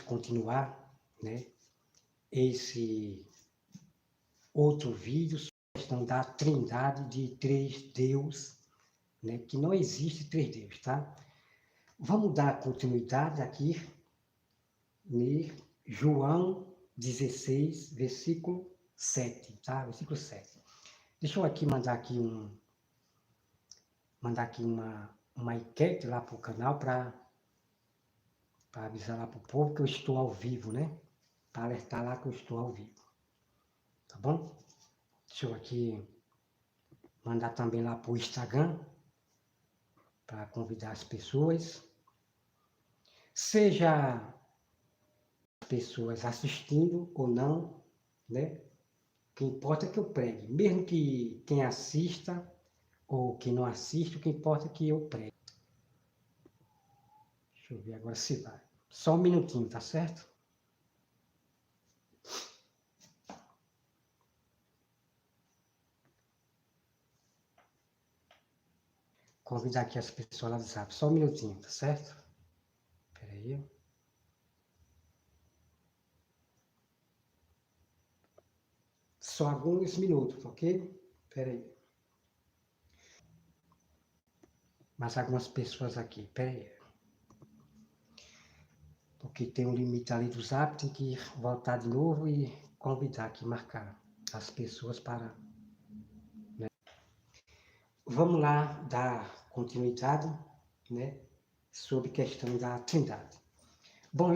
continuar, né, esse outro vídeo sobre a questão da trindade de três deuses, né, que não existe três deuses, tá? Vamos dar continuidade aqui em João 16, versículo 7, tá? Versículo 7. Deixa eu aqui mandar aqui uma enquete lá para o canal para avisar lá para o povo que eu estou ao vivo, né? Para alertar lá que eu estou ao vivo. Tá bom? Deixa eu aqui mandar também lá para o Instagram para convidar as pessoas. Seja as pessoas assistindo ou não, né? O que importa é que eu pregue. Mesmo que quem assista ou quem não assiste, o que importa é que eu pregue. Deixa eu ver agora se vai. Só um minutinho, tá certo? Convidar aqui as pessoas lá do WhatsApp. Só um minutinho, tá certo? Espera aí. Só alguns minutos, ok? Espera aí. Mais algumas pessoas aqui, espera aí. Porque tem um limite ali do Zap, tem que voltar de novo e convidar aqui, marcar as pessoas para... né? Vamos lá dar continuidade, né, sobre questão da Trindade. Bom,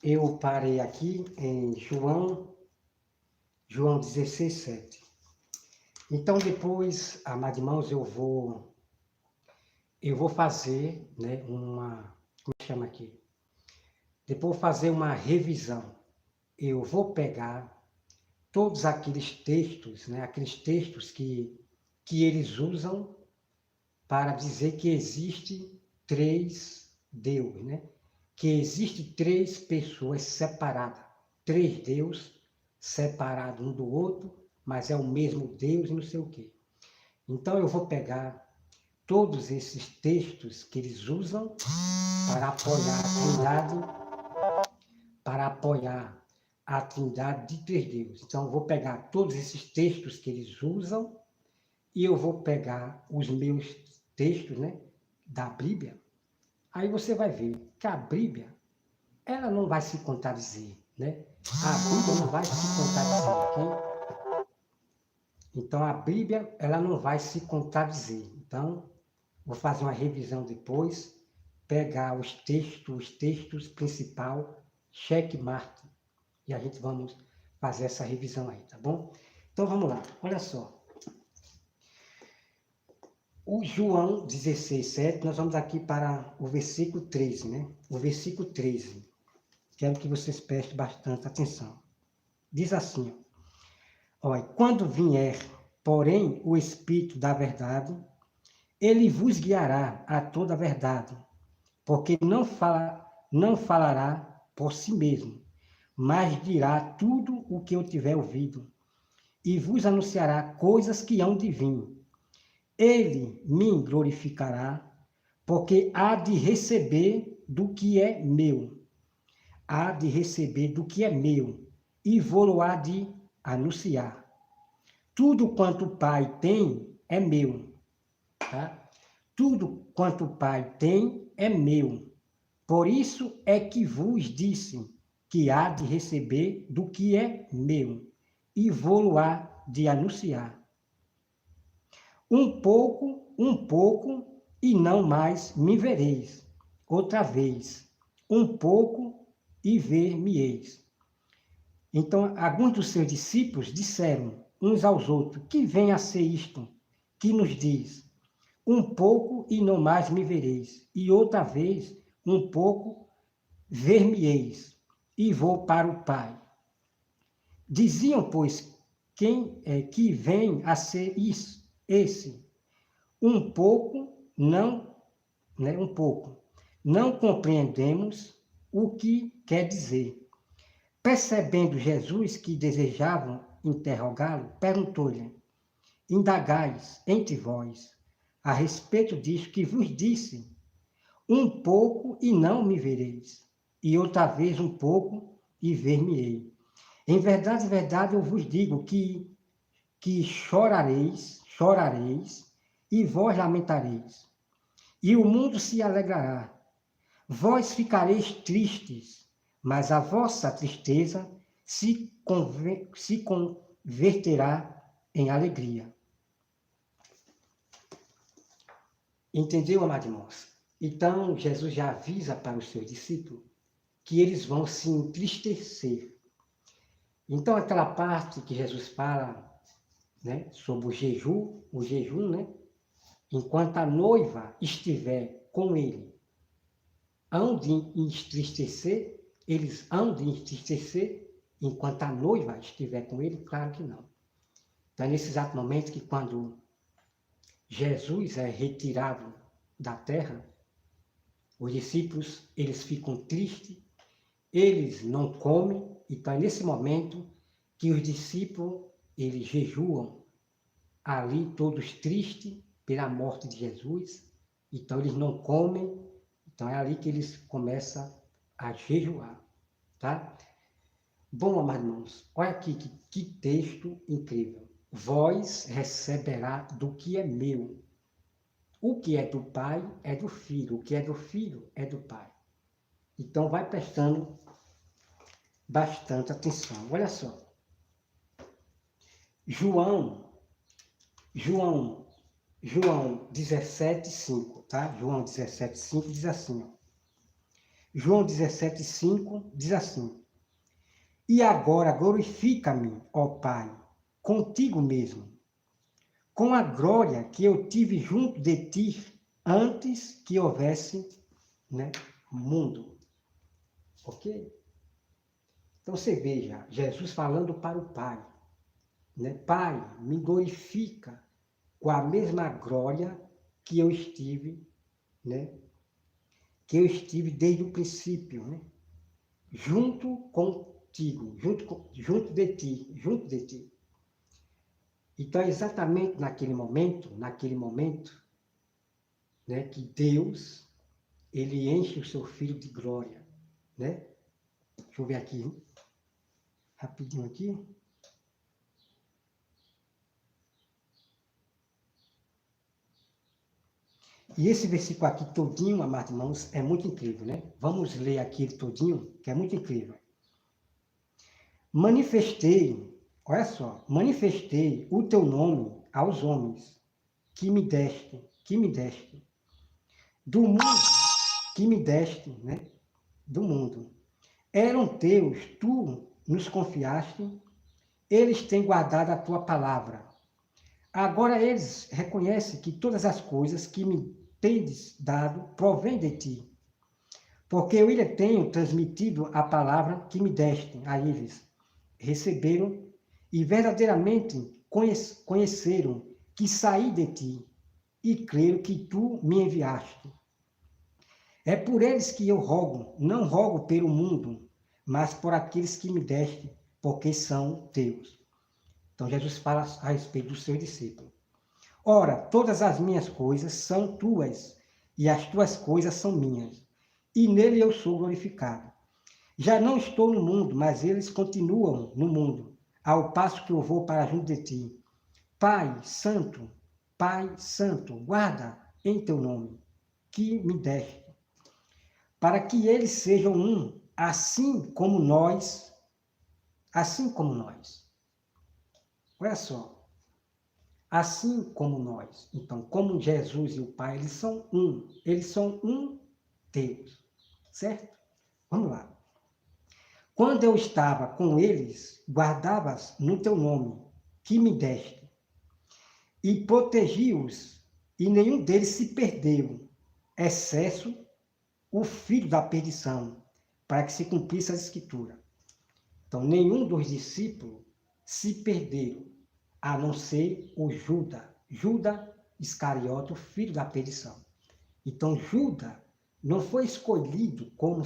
eu parei aqui em João 16, 7. Então depois, amados irmãos, eu vou fazer, né, como chama aqui? Depois eu vou fazer uma revisão. Eu vou pegar todos aqueles textos, né, aqueles textos que eles usam para dizer que existe três deuses, né? Que existe três pessoas separadas, três deuses separados um do outro, mas é o mesmo Deus e não sei o quê. Então eu vou pegar todos esses textos que eles usam para apoiar a trindade de três deuses. Então eu vou pegar todos esses textos que eles usam e eu vou pegar os meus textos, né, da Bíblia. Aí você vai ver que a Bíblia, ela não vai se contradizer, né? A Bíblia não vai se contradizer, ok? Então a Bíblia, ela não vai se contradizer. Então, vou fazer uma revisão depois, pegar os textos principal, checkmate, e a gente vamos fazer essa revisão aí, tá bom? Então vamos lá, olha só. O João 16, 7, nós vamos aqui para o versículo 13, né? O versículo 13. Quero que vocês prestem bastante atenção. Diz assim, olha, quando vier, porém, o Espírito da verdade, ele vos guiará a toda a verdade, porque não falará por si mesmo, mas dirá tudo o que eu tiver ouvido, e vos anunciará coisas que hão de vir. Ele me glorificará, porque há de receber do que é meu. Há de receber do que é meu, e vou-lo há de anunciar. Tudo quanto o Pai tem é meu. Tá? Tudo quanto o Pai tem é meu. Por isso é que vos disse que há de receber do que é meu, e vou-lo há de anunciar. Um pouco, e não mais me vereis. Outra vez, um pouco, e ver-me-eis. Então, alguns dos seus discípulos disseram uns aos outros, que vem a ser isto, que nos diz, um pouco, e não mais me vereis. E outra vez, um pouco, ver-me-eis, e vou para o Pai. Diziam, pois, que vem a ser esse, um pouco, não, né, um pouco. Não compreendemos o que quer dizer. Percebendo Jesus que desejavam interrogá-lo, perguntou-lhe, indagais entre vós a respeito disso que vos disse, Um pouco e não me vereis, e outra vez um pouco e ver-me-ei. Em verdade, eu vos digo que chorareis, e vós lamentareis, e o mundo se alegrará. Vós ficareis tristes, mas a vossa tristeza se converterá em alegria. Entendeu, amados irmãos? Então, Jesus já avisa para os seus discípulos que eles vão se entristecer. Então, aquela parte que Jesus fala, né, sobre o jejum, né, enquanto a noiva estiver com ele, hão de entristecer, eles hão de entristecer enquanto a noiva estiver com ele? Claro que não. Então, é nesse exato momento que quando Jesus é retirado da terra, os discípulos, eles ficam tristes, eles não comem, então é nesse momento que os discípulos, eles jejuam, ali todos tristes pela morte de Jesus, então eles não comem, então é ali que eles começam a jejuar, tá? Bom, amados irmãos, olha aqui que texto incrível. Vós receberá do que é meu. O que é do Pai é do Filho, o que é do Filho é do Pai. Então vai prestando bastante atenção. Olha só. João 17,5, tá? João 17,5 diz assim, ó. João 17,5 diz assim: E agora glorifica-me, ó Pai, contigo mesmo, com a glória que eu tive junto de ti antes que houvesse, né, mundo. Ok? Então você veja, Jesus falando para o Pai, né? Pai, me glorifica com a mesma glória que eu estive, né? Que eu estive desde o princípio, né? Junto contigo, junto de ti. Então é exatamente naquele momento, né, que Deus, ele enche o seu filho de glória, né? Deixa eu ver aqui, rapidinho aqui. E esse versículo aqui todinho, amados irmãos, é muito incrível, né? Vamos ler aqui ele todinho, que é muito incrível. Olha só, manifestei o teu nome aos homens que me deste, do mundo que me deste, né? Do mundo. Eram teus, tu nos confiaste, eles têm guardado a tua palavra. Agora eles reconhecem que todas as coisas que me tendes dado provém de ti, porque eu lhe tenho transmitido a palavra que me deste a eles. Receberam e verdadeiramente conheceram que saí de ti e creio que tu me enviaste. É por eles que eu rogo, não rogo pelo mundo, mas por aqueles que me deste, porque são teus. Então Jesus fala a respeito dos seus discípulos. Ora, todas as minhas coisas são tuas, e as tuas coisas são minhas, e nele eu sou glorificado. Já não estou no mundo, mas eles continuam no mundo, ao passo que eu vou para junto de ti. Pai Santo, guarda em teu nome, que me deste, para que eles sejam um, assim como nós. Olha só, assim como nós. Então, como Jesus e o Pai, eles são um Deus, certo? Vamos lá. Quando eu estava com eles, guardavas no teu nome, que me deste, e protegi-os, e nenhum deles se perdeu, excesso o filho da perdição, para que se cumprisse a escritura. Então, nenhum dos discípulos se perdeu, a não ser o Judas Iscariote, o filho da perdição. Então, Judas não foi escolhido como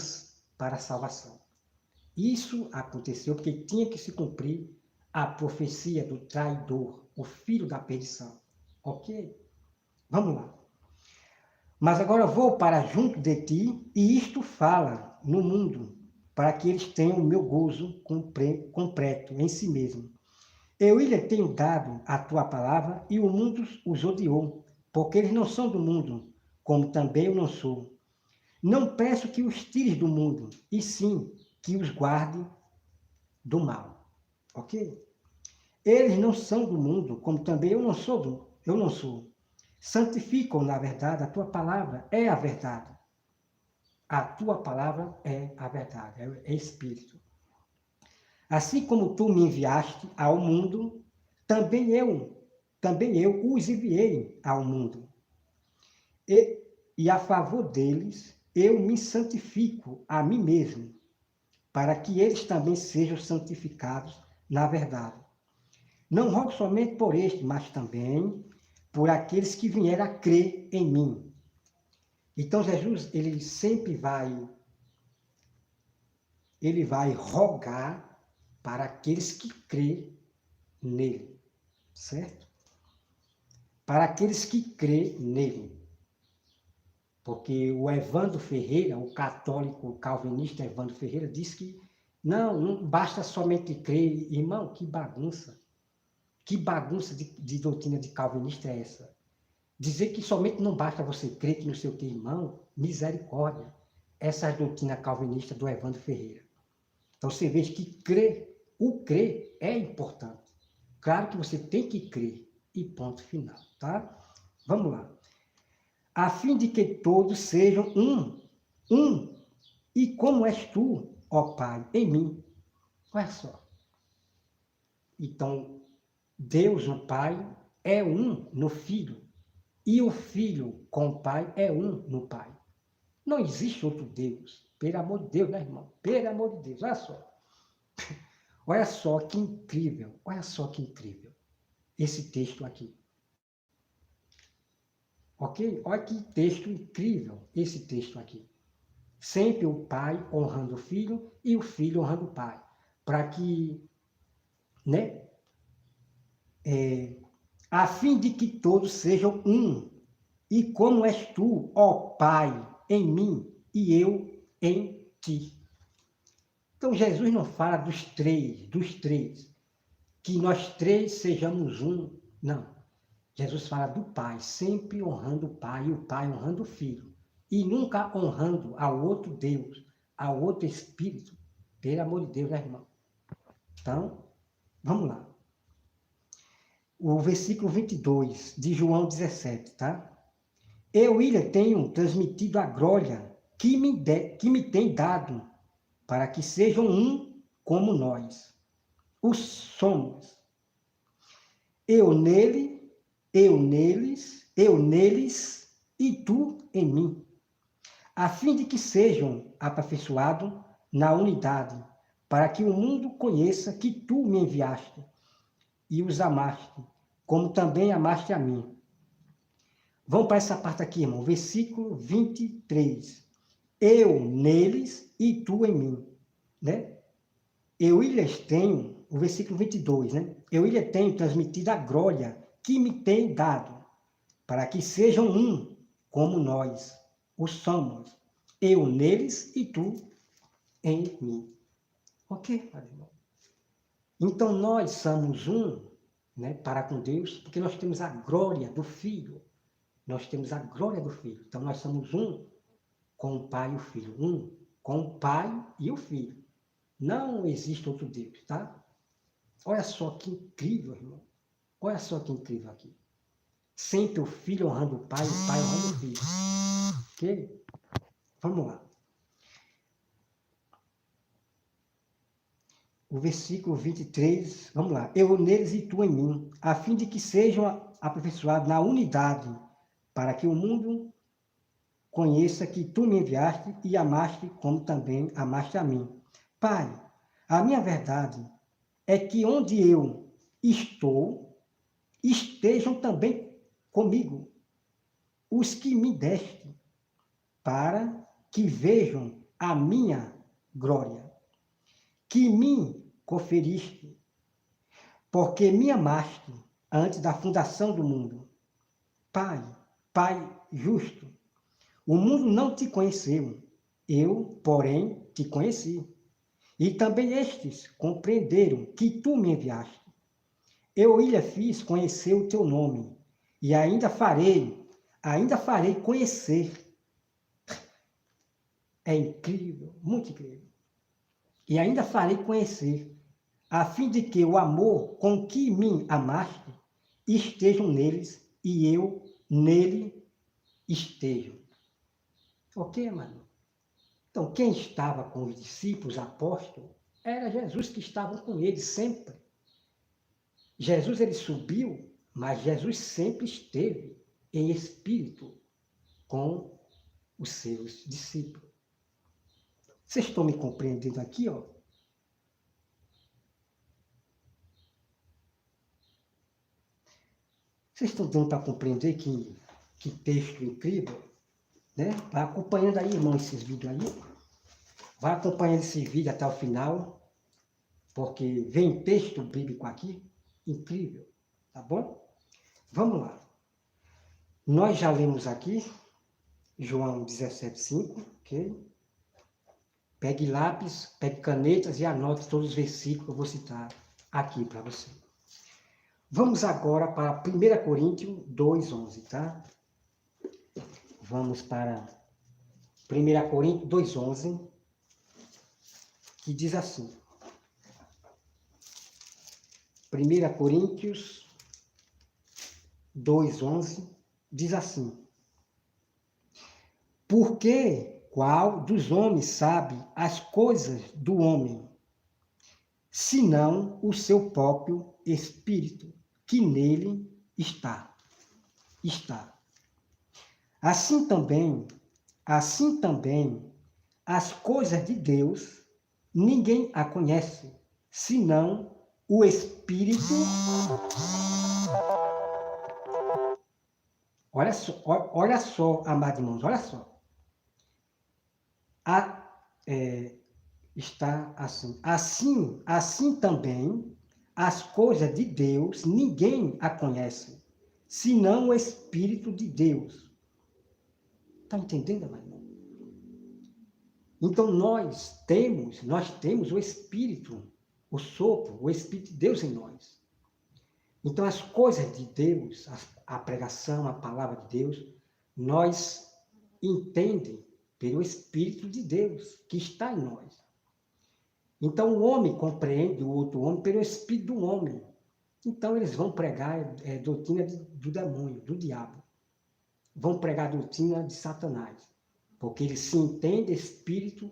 para a salvação. Isso aconteceu porque tinha que se cumprir a profecia do traidor, o filho da perdição. Ok? Vamos lá. Mas agora vou para junto de ti, e isto fala no mundo, para que eles tenham o meu gozo completo em si mesmo. Eu lhe tenho dado a tua palavra, e o mundo os odiou, porque eles não são do mundo, como também eu não sou. Não peço que os tires do mundo, e sim que os guarde do mal. Ok? Eles não são do mundo, como também eu não sou. Santificam, na verdade, a tua palavra é a verdade. A tua palavra é a verdade, é Espírito. Assim como tu me enviaste ao mundo, também eu os enviei ao mundo. E a favor deles, eu me santifico a mim mesmo, para que eles também sejam santificados na verdade. Não rogo somente por este, mas também por aqueles que vieram a crer em mim. Então Jesus, ele vai rogar para aqueles que crêem nele, certo? Para aqueles que crêem nele. Porque o Evandro Ferreira, o católico calvinista Evandro Ferreira, diz que não basta somente crer. Irmão, que bagunça. Que bagunça de doutrina de calvinista é essa? Dizer que somente não basta você crer que não sei o que, irmão, misericórdia. Essa é a doutrina calvinista do Evandro Ferreira. Então você vê que o crer é importante. Claro que você tem que crer. E ponto final, tá? Vamos lá. A fim de que todos sejam um. E como és tu, ó Pai, em mim. Olha só. Então, Deus, o Pai, é um no Filho. E o Filho com o Pai é um no Pai. Não existe outro Deus. Pelo amor de Deus, né, irmão? Pelo amor de Deus, olha só. Olha só que incrível, olha só que incrível esse texto aqui. Ok? Olha que texto incrível esse texto aqui. Sempre o pai honrando o filho e o filho honrando o pai. Para que, né? A fim de que todos sejam um. E como és tu, ó Pai, em mim e eu em ti. Então Jesus não fala dos três, que nós três sejamos um. Não. Jesus fala do Pai, sempre honrando o Pai e o Pai honrando o Filho. E nunca honrando ao outro Deus, ao outro Espírito. Pelo amor de Deus, né, irmão? Então, vamos lá. O versículo 22 de João 17, tá? Eu, William, tenho transmitido a glória que me tem dado, para que sejam um como nós. Os somos. Eu nele, eu neles e tu em mim, a fim de que sejam aperfeiçoados na unidade, para que o mundo conheça que tu me enviaste e os amaste, como também amaste a mim. Vamos para essa parte aqui, irmão, versículo 23. Eu neles e tu em mim, né? Eu lhes tenho, o versículo 22, né? Eu lhes tenho transmitido a glória que me tem dado, para que sejam um, como nós o somos. Eu neles e tu em mim. Ok, irmão? Então nós somos um, né, para com Deus, porque nós temos a glória do Filho. Nós temos a glória do Filho. Então nós somos um com o Pai e o Filho. Um com o Pai e o Filho. Não existe outro Deus, tá? Olha só que incrível, irmão. Olha só que incrível aqui. Sempre o Filho honrando o Pai, o Pai honrando o Filho. Ok? Vamos lá. O versículo 23, vamos lá. Eu neles e tu em mim, a fim de que sejam aperfeiçoados na unidade, para que o mundo conheça que tu me enviaste e amaste, como também amaste a mim. Pai, a minha verdade é que onde eu estou, estejam também comigo os que me deste, para que vejam a minha glória, que me conferiste, porque me amaste antes da fundação do mundo. Pai, Pai justo, O mundo não te conheceu, eu, porém, te conheci. E também estes compreenderam que tu me enviaste. Eu lhe fiz conhecer o teu nome, e ainda farei conhecer. É incrível, muito incrível. E ainda farei conhecer, a fim de que o amor com que me amaste estejam neles e eu nele esteja. Ok, mano? Então, quem estava com os discípulos, apóstolos, era Jesus que estava com eles sempre. Jesus, ele subiu, mas Jesus sempre esteve em espírito com os seus discípulos. Vocês estão me compreendendo aqui, ó? Vocês estão dando para compreender que texto incrível, né? Vai acompanhando aí, irmão, esses vídeos aí. Vai acompanhando esse vídeo até o final, porque vem texto bíblico aqui, incrível, tá bom? Vamos lá. Nós já lemos aqui, João 17,5, ok? Pegue lápis, pegue canetas e anote todos os versículos que eu vou citar aqui para você. Vamos agora para 1 Coríntios 2,11, tá? Vamos para 1 Coríntios 2,11, que diz assim. 1 Coríntios 2,11 diz assim. Porque qual dos homens sabe as coisas do homem, senão o seu próprio espírito, que nele está. Assim também, as coisas de Deus, ninguém a conhece, senão o Espírito. Olha só, amados irmãos, olha só. Está assim. Assim também, as coisas de Deus, ninguém a conhece, senão o Espírito de Deus. Está entendendo, amado irmão? Então nós temos o Espírito, o sopro, o Espírito de Deus em nós. Então as coisas de Deus, a pregação, a palavra de Deus, nós entendemos pelo Espírito de Deus que está em nós. Então o homem compreende o outro homem pelo Espírito do homem. Então eles vão pregar doutrina do demônio, do diabo. Vão pregar doutrina de Satanás. Porque eles se entendem espírito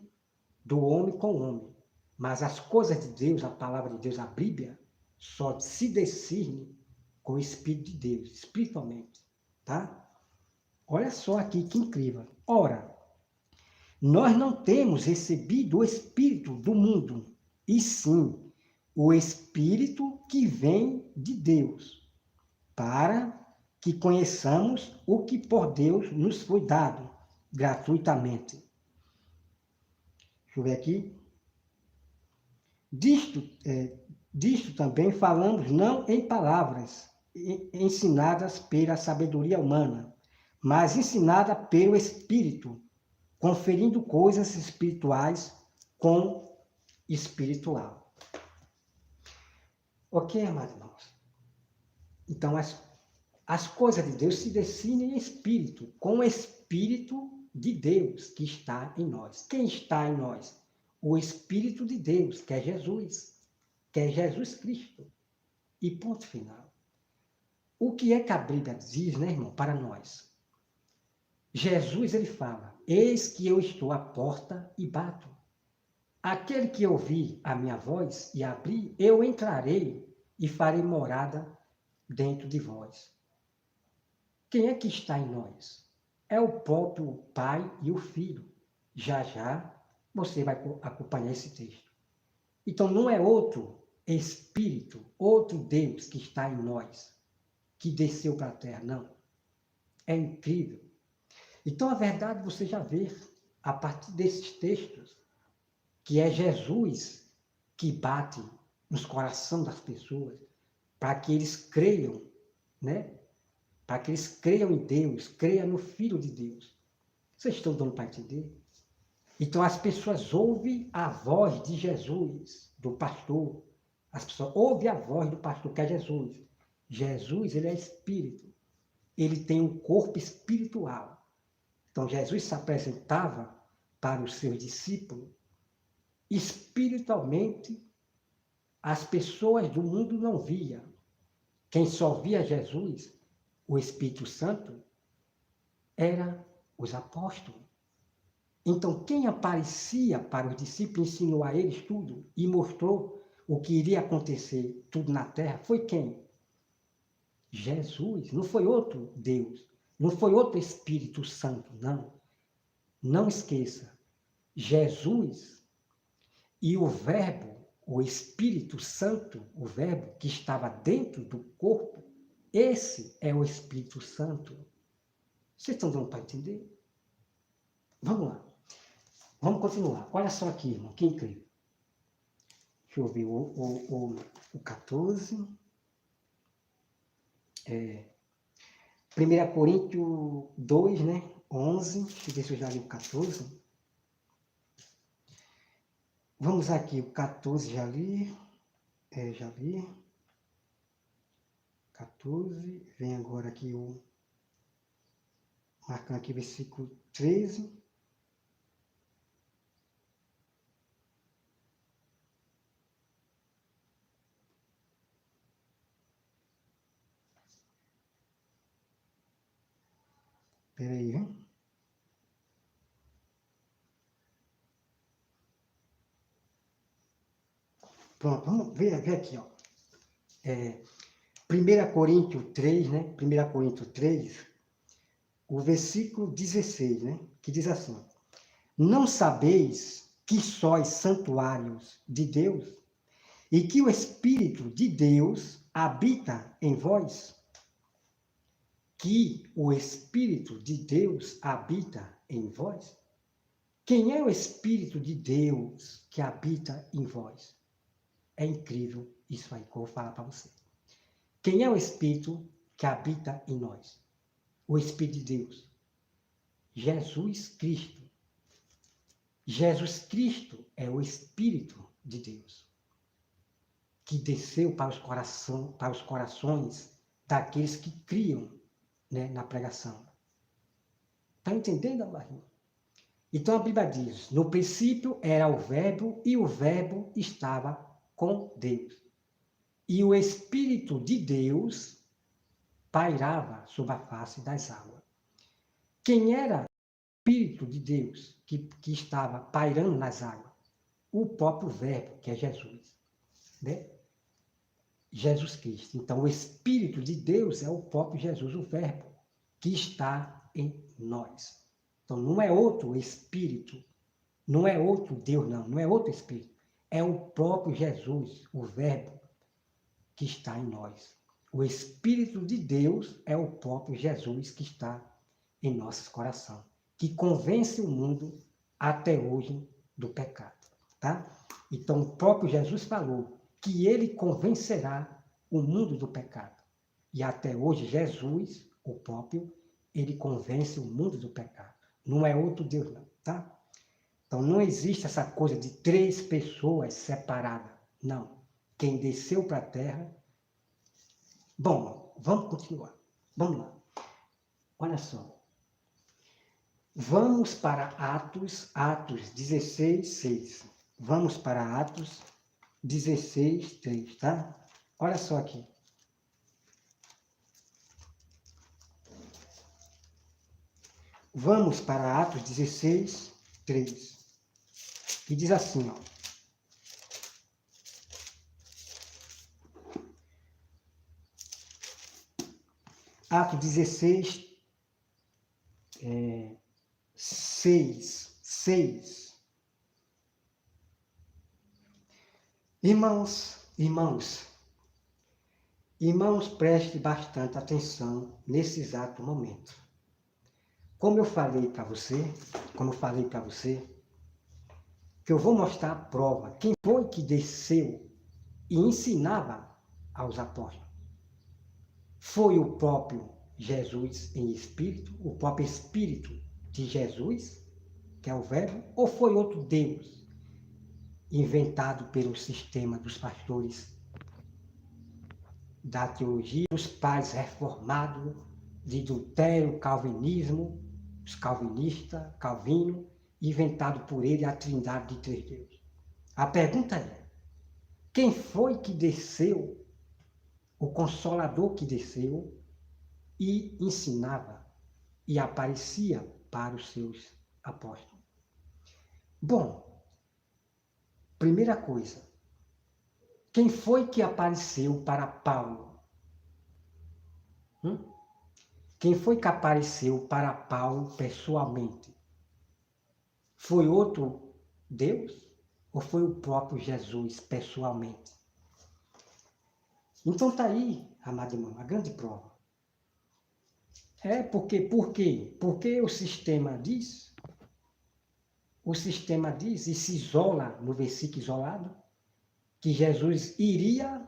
do homem com o homem. Mas as coisas de Deus, a palavra de Deus, a Bíblia, só se discerne com o Espírito de Deus, espiritualmente. Tá? Olha só aqui que incrível. Ora, nós não temos recebido o Espírito do mundo, e sim o Espírito que vem de Deus, para que conheçamos o que por Deus nos foi dado gratuitamente. Deixa eu ver aqui. Disto também falamos não em palavras ensinadas pela sabedoria humana, mas ensinada pelo Espírito, conferindo coisas espirituais com espiritual. Ok, amados irmãos? Então, as coisas de Deus se definem em espírito, com o Espírito de Deus que está em nós. Quem está em nós? O Espírito de Deus, que é Jesus Cristo. E ponto final. O que é que a Bíblia diz, né, irmão, para nós? Jesus, ele fala, eis que eu estou à porta e bato. Aquele que ouvir a minha voz e abrir, eu entrarei e farei morada dentro de vós. Quem é que está em nós? É o próprio Pai e o Filho. Já já você vai acompanhar esse texto. Então não é outro Espírito, outro Deus que está em nós, que desceu para a terra, não. É incrível. Então a verdade você já vê, a partir desses textos, que é Jesus que bate nos corações das pessoas, para que eles creiam, né? Para que eles creiam em Deus, creiam no Filho de Deus. Vocês estão dando para entender? Então as pessoas ouvem a voz de Jesus, do pastor. As pessoas ouvem a voz do pastor, que é Jesus. Jesus, ele é espírito. Ele tem um corpo espiritual. Então Jesus se apresentava para os seus discípulos espiritualmente. As pessoas do mundo não via. Quem só via Jesus, o Espírito Santo, eram os apóstolos. Então, quem aparecia para os discípulos, ensinou a eles tudo e mostrou o que iria acontecer tudo na terra, foi quem? Jesus. Não foi outro Deus. Não foi outro Espírito Santo, não. Não esqueça. Jesus e o Verbo, o Espírito Santo, o Verbo que estava dentro do corpo, esse é o Espírito Santo. Vocês estão dando para entender? Vamos lá. Vamos continuar. Olha só aqui, irmão, que incrível. Deixa eu ver o 14. 1 Coríntios 2, né? 11. Deixa eu ver se eu já li o 14. Vamos aqui, o 14 já li. Já li. 14. Vem agora aqui o... Marcando aqui o versículo 13. Espera aí, hein? Pronto, vamos ver aqui, ó. 1 Coríntios 3, né? 1 Coríntios 3, o versículo 16, né? Que diz assim: não sabeis que sois santuários de Deus e que o Espírito de Deus habita em vós? Que o Espírito de Deus habita em vós? Quem é o Espírito de Deus que habita em vós? É incrível isso aí que eu vou falar para você. Quem é o Espírito que habita em nós? O Espírito de Deus. Jesus Cristo. Jesus Cristo é o Espírito de Deus que desceu para os corações daqueles que criam, né, na pregação. Está entendendo, Amarinho? Então a Bíblia diz, no princípio era o Verbo e o Verbo estava com Deus. E o Espírito de Deus pairava sobre a face das águas. Quem era o Espírito de Deus que estava pairando nas águas? O próprio Verbo, que é Jesus, né? Jesus Cristo. Então, o Espírito de Deus é o próprio Jesus, o Verbo, que está em nós. Então, não é outro Espírito, não é outro Deus, não é outro Espírito. É o próprio Jesus, o Verbo, que está em nós. O Espírito de Deus é o próprio Jesus que está em nossos corações, que convence o mundo até hoje do pecado, tá? Então, o próprio Jesus falou que ele convencerá o mundo do pecado. E até hoje, Jesus, o próprio, ele convence o mundo do pecado. Não é outro Deus, não, tá? Então, não existe essa coisa de três pessoas separadas. Não. Quem desceu para a terra... Bom, vamos continuar. Vamos lá. Olha só. Vamos para Atos 16, 6. Vamos para Atos 16, 3, tá? Olha só aqui. Vamos para Atos 16, 3. E diz assim, ó. Atos 16, 6. Irmãos, preste bastante atenção nesse exato momento. Como eu falei para você, que eu vou mostrar a prova, quem foi que desceu e ensinava aos apóstolos? Foi o próprio Jesus em espírito, o próprio Espírito de Jesus, que é o Verbo, ou foi outro Deus inventado pelo sistema dos pastores da teologia, dos pais reformados, de Lutero, Calvinismo, os calvinistas, Calvino, inventado por ele a trindade de três deuses? A pergunta é, quem foi que desceu, o Consolador que desceu e ensinava e aparecia para os seus apóstolos? Bom, primeira coisa, quem foi que apareceu para Paulo? Quem foi que apareceu para Paulo pessoalmente? Foi outro Deus ou foi o próprio Jesus pessoalmente? Então está aí, amado irmão, a grande prova. Por quê? Porque o sistema diz e se isola no versículo isolado, que Jesus iria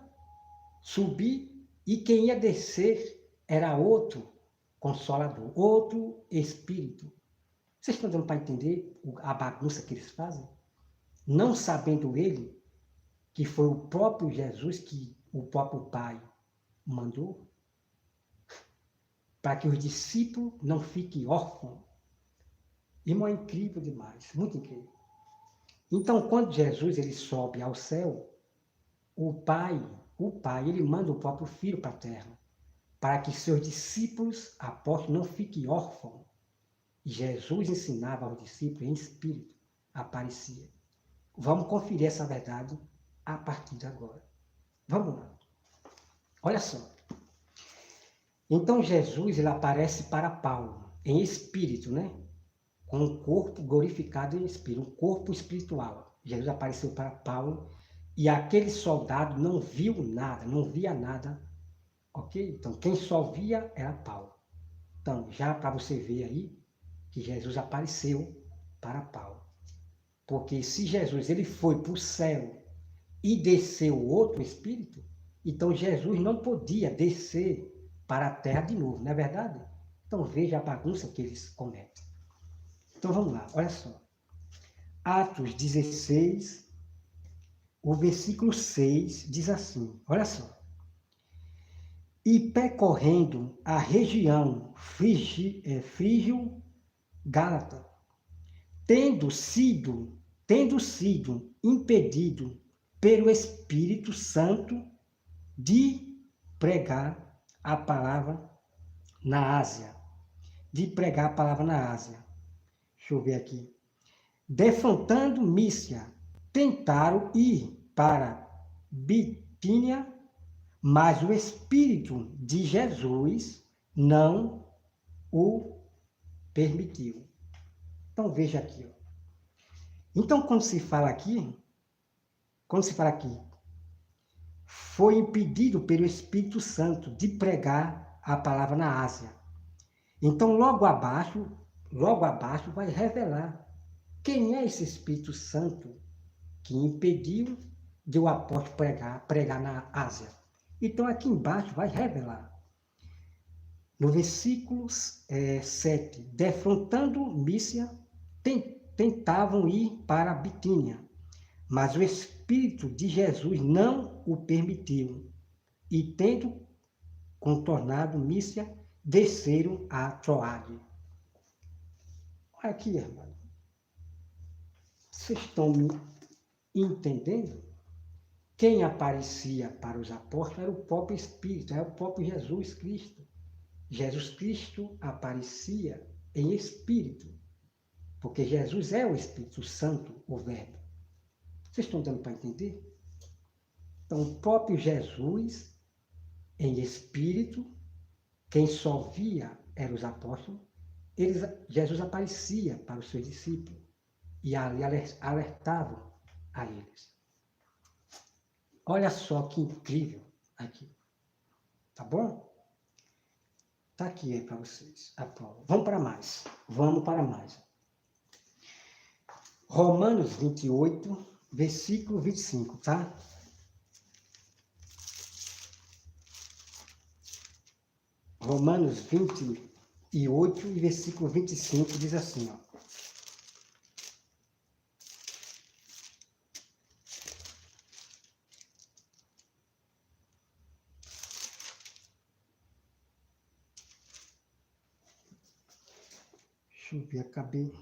subir e quem ia descer era outro Consolador, outro Espírito. Vocês estão dando para entender a bagunça que eles fazem? Não sabendo ele que foi o próprio Jesus que o próprio Pai mandou, para que os discípulos não fiquem órfãos. Irmão, é incrível demais, muito incrível. Então, quando Jesus ele sobe ao céu, o Pai, ele manda o próprio Filho para a terra, para que seus discípulos, apóstolos, não fiquem órfãos. Jesus ensinava aos discípulos em espírito, aparecia. Vamos conferir essa verdade a partir de agora. Vamos lá. Olha só. Então Jesus ele aparece para Paulo em espírito, né? Com um corpo glorificado em espírito, um corpo espiritual. Jesus apareceu para Paulo e aquele soldado não viu nada, não via nada, ok? Então quem só via era Paulo. Então já para você ver aí que Jesus apareceu para Paulo. Porque se Jesus ele foi para o céu e desceu outro espírito, então Jesus não podia descer para a terra de novo, não é verdade? Então veja a bagunça que eles cometem. Então vamos lá, olha só. Atos 16, o versículo 6 diz assim, olha só. E percorrendo a região frígio-gálata, tendo sido impedido pelo Espírito Santo de pregar a palavra na Ásia. Deixa eu ver aqui. Defrontando Mísia, tentaram ir para Bitínia, mas o Espírito de Jesus não o permitiu. Então veja aqui. Ó. Então quando se fala aqui, foi impedido pelo Espírito Santo de pregar a palavra na Ásia. Então logo abaixo vai revelar quem é esse Espírito Santo que impediu de o apóstolo pregar na Ásia. Então aqui embaixo vai revelar. No versículo 7, defrontando Mísia, tentavam ir para Bitínia, mas o Espírito de Jesus não o permitiu. E tendo contornado Mísia, desceram a Troade. Olha aqui, irmão. Vocês estão me entendendo? Quem aparecia para os apóstolos era o próprio Espírito, era o próprio Jesus Cristo. Jesus Cristo aparecia em Espírito, porque Jesus é o Espírito Santo, o Verbo. Vocês estão dando para entender? Então, o próprio Jesus, em Espírito, quem só via eram os apóstolos, Jesus aparecia para os seus discípulos e ali alertava a eles. Olha só que incrível aqui. Tá bom? Tá aqui aí para vocês a prova. Vamos para mais. Romanos 28, versículo 25, tá? Romanos 28, 28 e versículo 25 diz assim, ó. Deixa eu ver, acabei.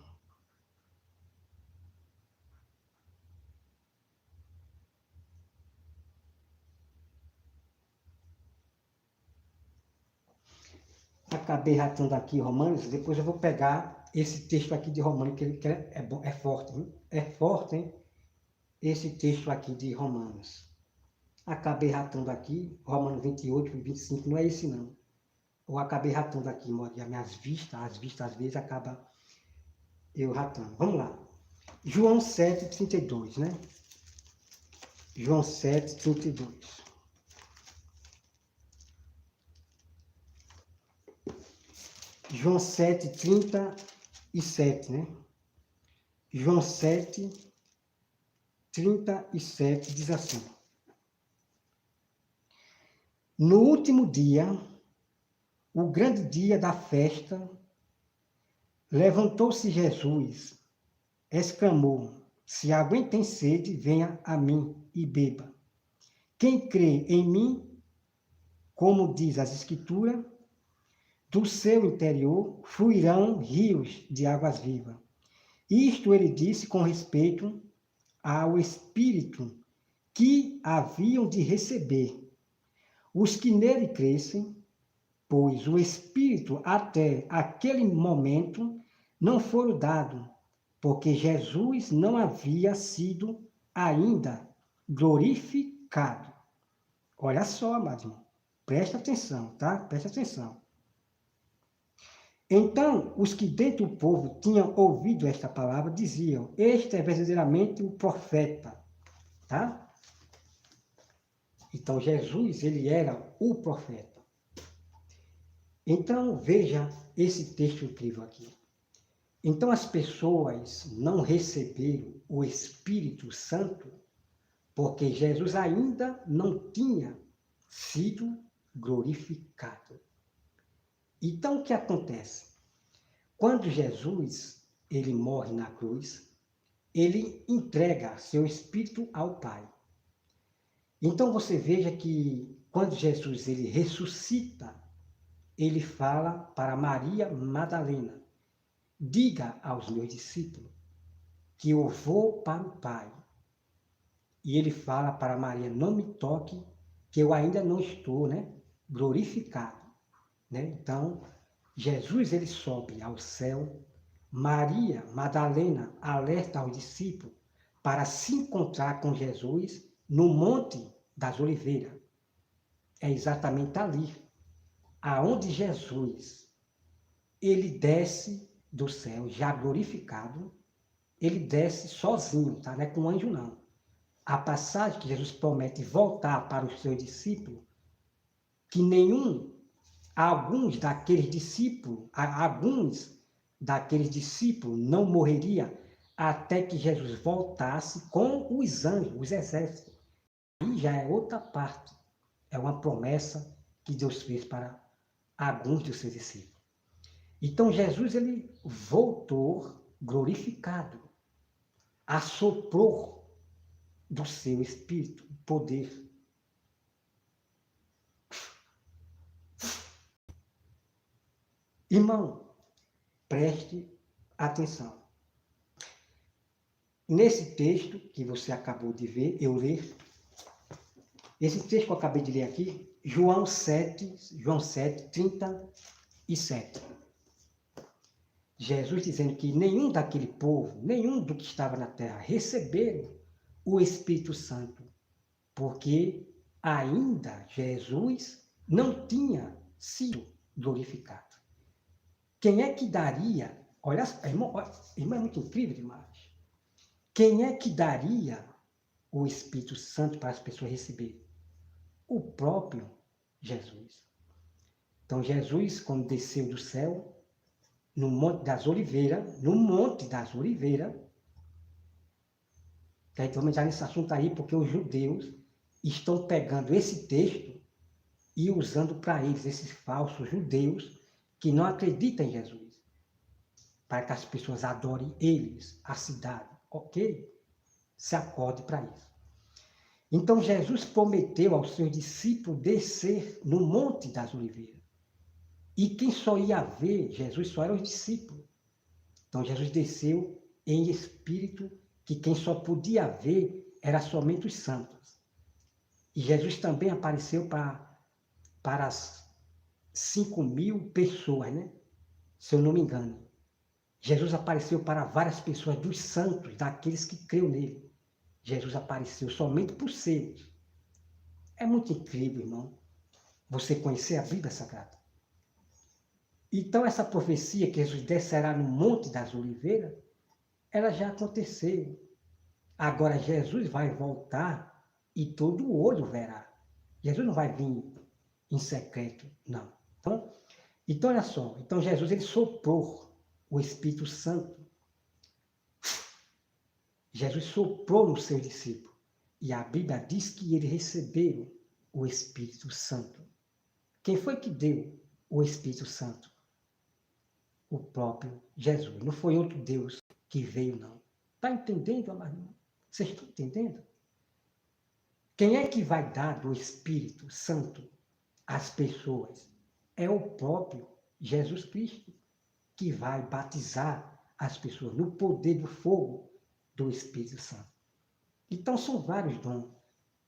Acabei ratando aqui Romanos, depois eu vou pegar esse texto aqui de Romanos, que é, bom, é forte, hein? É forte, hein? Esse texto aqui de Romanos. Acabei ratando aqui, Romanos 28 e 25, não é esse não. Eu acabei ratando aqui, as minhas vistas, as vistas às vezes acaba eu ratando. Vamos lá. João 7,32, né? João 7,32. João 7,37, né? João 7,37 diz assim: no último dia, o grande dia da festa, levantou-se Jesus, exclamou: se alguém tem sede, venha a mim e beba. Quem crê em mim, como diz as Escrituras, do seu interior fluirão rios de águas vivas. Isto ele disse com respeito ao Espírito que haviam de receber os que nele crescem, pois o Espírito até aquele momento não foi dado, porque Jesus não havia sido ainda glorificado. Olha só, amado irmão, presta atenção, tá? Presta atenção. Então, os que dentro do povo tinham ouvido esta palavra diziam: este é verdadeiramente o profeta, tá? Então, Jesus, ele era o profeta. Então, veja esse texto incrível aqui. Então, as pessoas não receberam o Espírito Santo porque Jesus ainda não tinha sido glorificado. Então, o que acontece? Quando Jesus ele morre na cruz, ele entrega seu Espírito ao Pai. Então, você veja que quando Jesus ele ressuscita, ele fala para Maria Madalena: diga aos meus discípulos que eu vou para o Pai. E ele fala para Maria: não me toque, que eu ainda não estou, né, glorificado. Né? Então, Jesus ele sobe ao céu, Maria Madalena alerta aos discípulos para se encontrar com Jesus no Monte das Oliveiras. É exatamente ali, aonde Jesus ele desce do céu, já glorificado, ele desce sozinho, tá? Não é com anjo não. A passagem que Jesus promete voltar para os seus discípulos, que alguns daqueles discípulos não morreriam até que Jesus voltasse com os anjos, os exércitos. Aí já é outra parte. É uma promessa que Deus fez para alguns dos seus discípulos. Então Jesus ele voltou glorificado, assoprou do seu espírito poder. Irmão, preste atenção. Nesse texto que você acabou de ver, eu ler, esse texto que eu acabei de ler aqui, João 7, 37. Jesus dizendo que nenhum daquele povo, nenhum do que estava na terra, receberam o Espírito Santo, porque ainda Jesus não tinha sido glorificado. Quem é que daria, olha, irmão, é muito incrível demais. Quem é que daria o Espírito Santo para as pessoas receberem? O próprio Jesus. Então Jesus, quando desceu do céu, no Monte das Oliveiras, que a gente vai entrar nesse assunto aí, porque os judeus estão pegando esse texto e usando para eles, esses falsos judeus, que não acreditam em Jesus, para que as pessoas adorem eles, a cidade, ok? Se acorde para isso. Então Jesus prometeu aos seus discípulos descer no Monte das Oliveiras. E quem só ia ver Jesus só eram os discípulos. Então Jesus desceu em espírito, que quem só podia ver era somente os santos. E Jesus também apareceu para as 5.000 pessoas, né? Se eu não me engano. Jesus apareceu para várias pessoas dos santos, daqueles que creram nele. Jesus apareceu somente para os seus. É muito incrível, irmão, você conhecer a Bíblia Sagrada. Então, essa profecia que Jesus descerá no Monte das Oliveiras, ela já aconteceu. Agora, Jesus vai voltar e todo olho verá. Jesus não vai vir em secreto, não. Então olha só. Então, Jesus ele soprou o Espírito Santo. Jesus soprou nos seus discípulos. E a Bíblia diz que eles receberam o Espírito Santo. Quem foi que deu o Espírito Santo? O próprio Jesus. Não foi outro Deus que veio, não. Está entendendo, amado irmão? Vocês estão entendendo? Quem é que vai dar do Espírito Santo às pessoas? É o próprio Jesus Cristo, que vai batizar as pessoas no poder do fogo do Espírito Santo. Então são vários dons.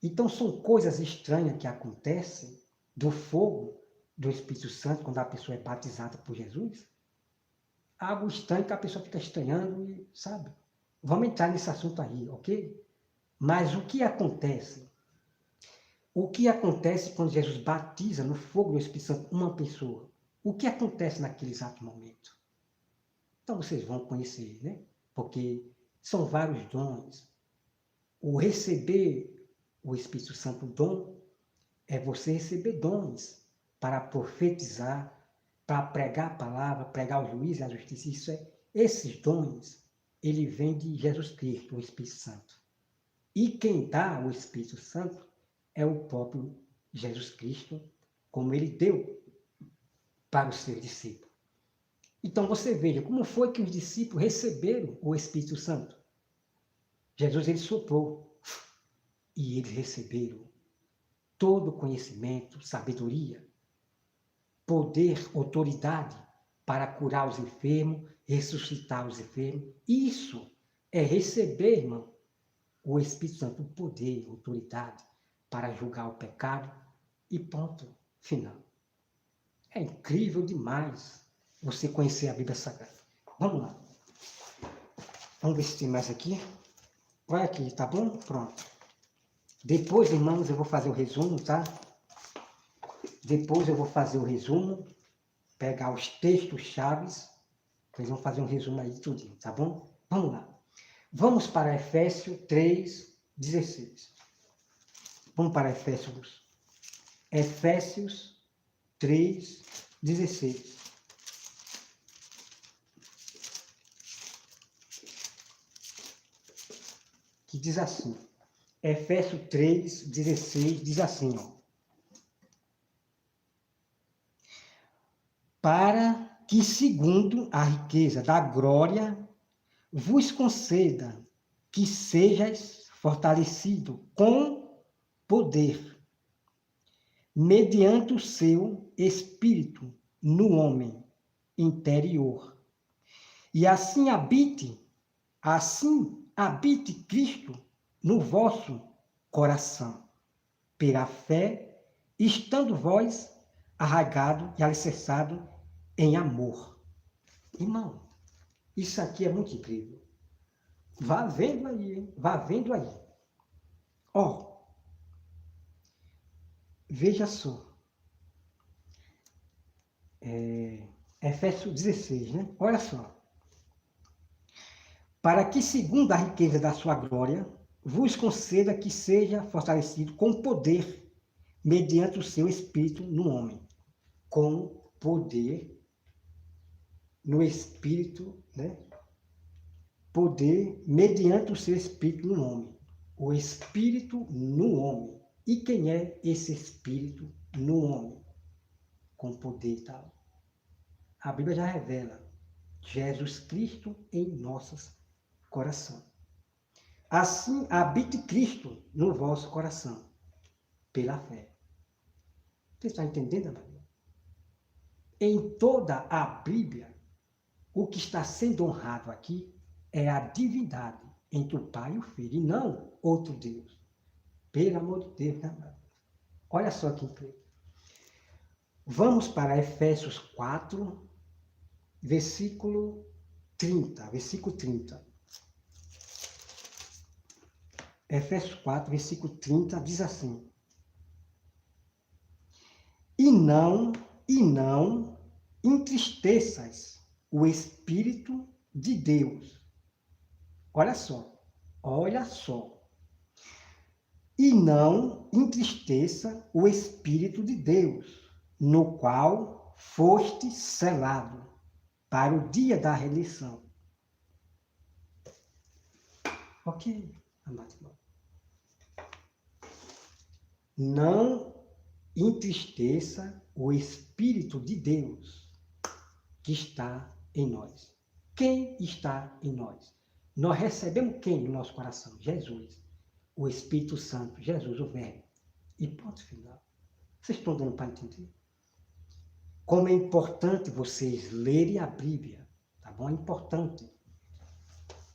Então são coisas estranhas que acontecem do fogo do Espírito Santo quando a pessoa é batizada por Jesus. Algo estranho que a pessoa fica estranhando e, sabe? Vamos entrar nesse assunto aí, ok? Mas o que acontece? O que acontece quando Jesus batiza no fogo do Espírito Santo uma pessoa? O que acontece naquele exato momento? Então vocês vão conhecer, né? Porque são vários dons. O receber o Espírito Santo dom é você receber dons para profetizar, para pregar a palavra, pregar o juízo e a justiça. Esses dons, ele vem de Jesus Cristo, o Espírito Santo. E quem dá o Espírito Santo é o próprio Jesus Cristo, como ele deu para os seus discípulos. Então você veja como foi que os discípulos receberam o Espírito Santo. Jesus ele soprou e eles receberam todo conhecimento, sabedoria, poder, autoridade para curar os enfermos, ressuscitar os enfermos. Isso é receber, irmão, o Espírito Santo, o poder, autoridade para julgar o pecado e ponto final. É incrível demais você conhecer a Bíblia Sagrada. Vamos lá. Vamos ver se tem mais aqui. Vai aqui, tá bom? Pronto. Depois, irmãos, eu vou fazer o resumo, tá? Depois eu vou fazer o resumo, pegar os textos chaves, vocês vão fazer um resumo aí de tudinho, tá bom? Vamos lá. Vamos para Efésios 3:16. Vamos para Efésios 3:16. Que diz assim. Efésios 3:16 diz assim, ó. Para que, segundo a riqueza da glória, vos conceda que sejais fortalecido com poder, mediante o seu Espírito no homem interior. E assim habite Cristo no vosso coração, pela fé, estando vós arraigado e alicerçado em amor. Irmão, isso aqui é muito incrível. Vá vendo aí, hein? Vá vendo aí. Ó, veja só. Efésios 16, né? Olha só. Para que, segundo a riqueza da sua glória, vos conceda que seja fortalecido com poder, mediante o seu Espírito no homem. Com poder, no Espírito, né? Poder, mediante o seu Espírito no homem. O Espírito no homem. E quem é esse Espírito no homem? Com poder e tal. A Bíblia já revela Jesus Cristo em nossos corações. Assim, habite Cristo no vosso coração, pela fé. Você está entendendo, amado? Em toda a Bíblia, o que está sendo honrado aqui é a divindade entre o Pai e o Filho, e não outro Deus. Pelo amor de Deus, né, amado? Olha só que incrível. Vamos para Efésios 4, versículo 30. Versículo 30. Efésios 4, versículo 30, diz assim: E não entristeças o Espírito de Deus. Olha só, olha só. E não entristeça o Espírito de Deus, no qual foste selado para o dia da redenção. Ok, amado irmão. Não entristeça o Espírito de Deus que está em nós. Quem está em nós? Nós recebemos quem no nosso coração? Jesus. O Espírito Santo, Jesus, o Verbo. E ponto final. Vocês estão dando para entender? Como é importante vocês lerem a Bíblia, tá bom? É importante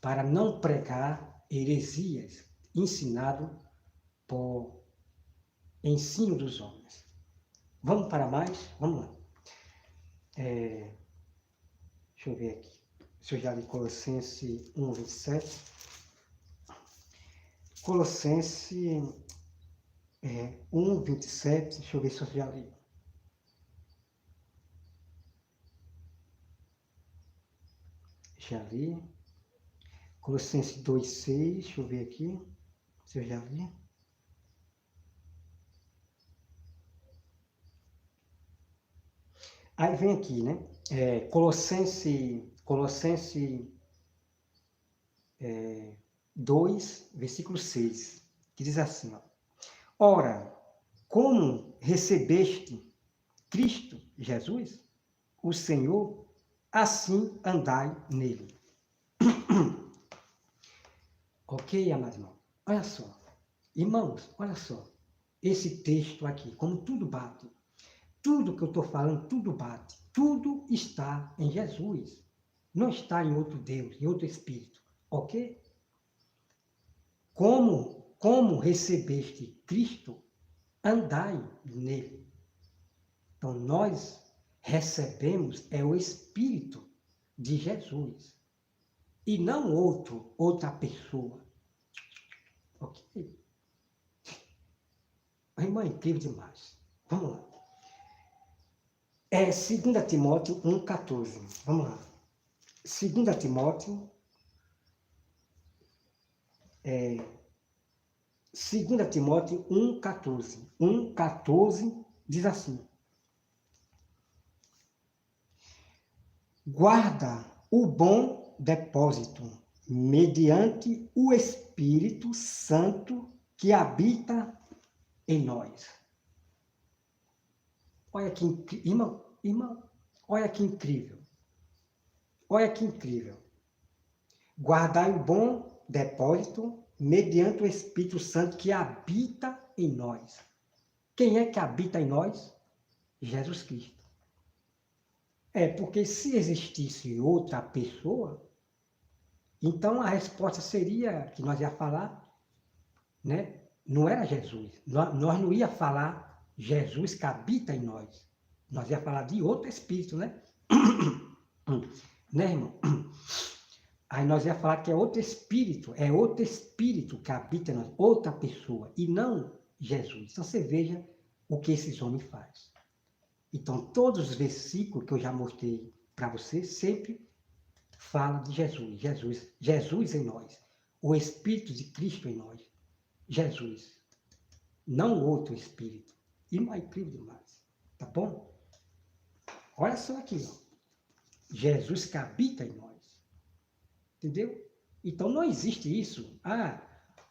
para não pregar heresias ensinado por ensino dos homens. Vamos para mais? Vamos lá. Deixa eu ver aqui. Se eu já li Colossenses 1, 27. Colossenses 1, 27. Deixa eu ver se eu já li. Já li. Colossenses 2, 6. Deixa eu ver aqui. Se eu já li. Aí vem aqui, né? Colossenses 2, versículo 6, que diz assim, ó: Ora, como recebeste Cristo Jesus, o Senhor, assim andai nele. Ok, amados irmãos? Olha só. Irmãos, olha só. Esse texto aqui, como tudo bate. Tudo que eu estou falando, tudo bate. Tudo está em Jesus. Não está em outro Deus, em outro Espírito. Ok? Como recebeste Cristo, andai nele. Então, nós recebemos o Espírito de Jesus. E não outra pessoa. Ok? A irmã é incrível demais. Vamos lá. 2 Timóteo 1,14. Vamos lá. 2 Timóteo 2 Timóteo 1,14. 1,14 diz assim: Guarda o bom depósito, mediante o Espírito Santo que habita em nós. Olha que incrível. Irmão, olha que incrível. Olha que incrível. Guardai o bom depósito, mediante o Espírito Santo que habita em nós. Quem é que habita em nós? Jesus Cristo. Porque se existisse outra pessoa, então a resposta seria, que nós ia falar, né? Não era Jesus. Nós não ia falar Jesus que habita em nós. Nós ia falar de outro Espírito, né? Né, irmão? Aí nós ia falar que é outro Espírito que habita em nós, outra pessoa, e não Jesus. Então você veja o que esses homens fazem. Então todos os versículos que eu já mostrei para você sempre falam de Jesus. Jesus em nós. O Espírito de Cristo em nós. Jesus. Não outro Espírito. E não é incrível demais. Tá bom? Olha só aqui, ó. Jesus que habita em nós. Entendeu? Então não existe isso.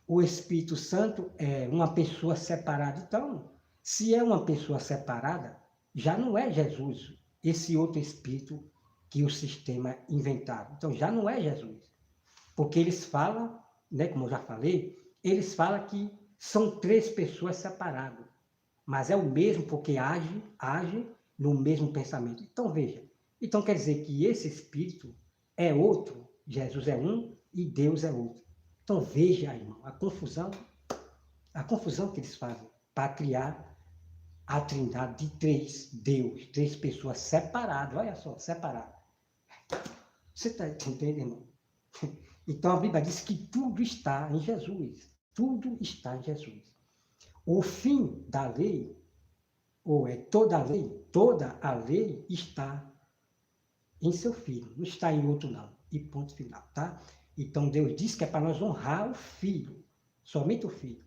O Espírito Santo é uma pessoa separada. Então, se é uma pessoa separada, já não é Jesus esse outro espírito que o sistema inventado. Então, já não é Jesus. Porque eles falam, né, como eu já falei, eles falam que são três pessoas separadas. Mas é o mesmo porque age no mesmo pensamento. Então, veja. Então, quer dizer que esse espírito é outro. Jesus é um e Deus é outro. Então, veja, irmão, a confusão que eles fazem para criar a trindade de três Deus, três pessoas separadas. Olha só, separadas. Você está entendendo, irmão? Então, a Bíblia diz que tudo está em Jesus. Tudo está em Jesus. O fim da lei, ou é toda a lei está em seu filho, não está em outro não. E ponto final, tá? Então Deus diz que é para nós honrar o filho, somente o filho.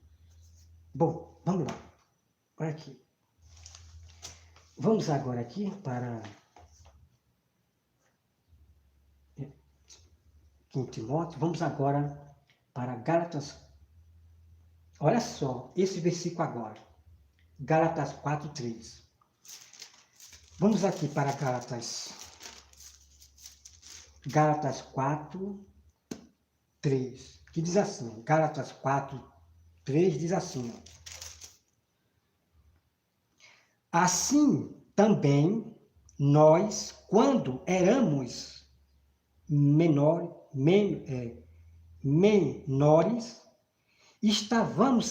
Bom, vamos lá. Olha aqui. Vamos agora aqui para 5 Timóteo, vamos agora para Gálatas. Olha só, esse versículo agora. Gálatas 4:3. Vamos aqui para Gálatas 4:3, que diz assim, Gálatas 4:3 diz assim, ó, assim também nós, quando éramos menores, estávamos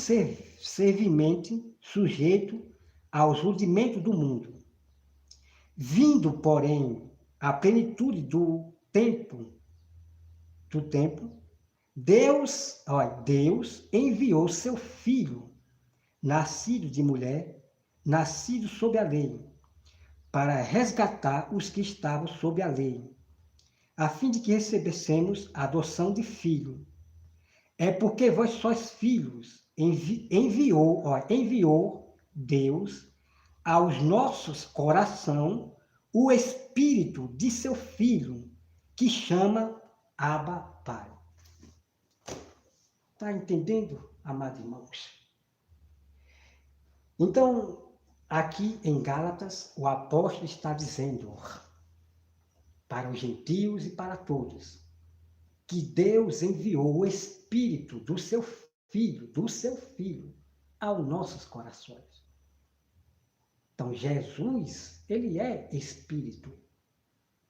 servilmente sujeitos aos rudimentos do mundo. Vindo, porém, à plenitude do tempo, Deus enviou seu Filho, nascido de mulher, nascido sob a lei, para resgatar os que estavam sob a lei, a fim de que recebêssemos a adoção de filho. É porque vós sois filhos, enviou Deus aos nossos corações o Espírito de seu Filho, que chama Abba Pai. Está entendendo, amados irmãos? Então, aqui em Gálatas, o apóstolo está dizendo para os gentios e para todos que Deus enviou o Espírito do seu Filho, aos nossos corações. Então, Jesus, ele é Espírito.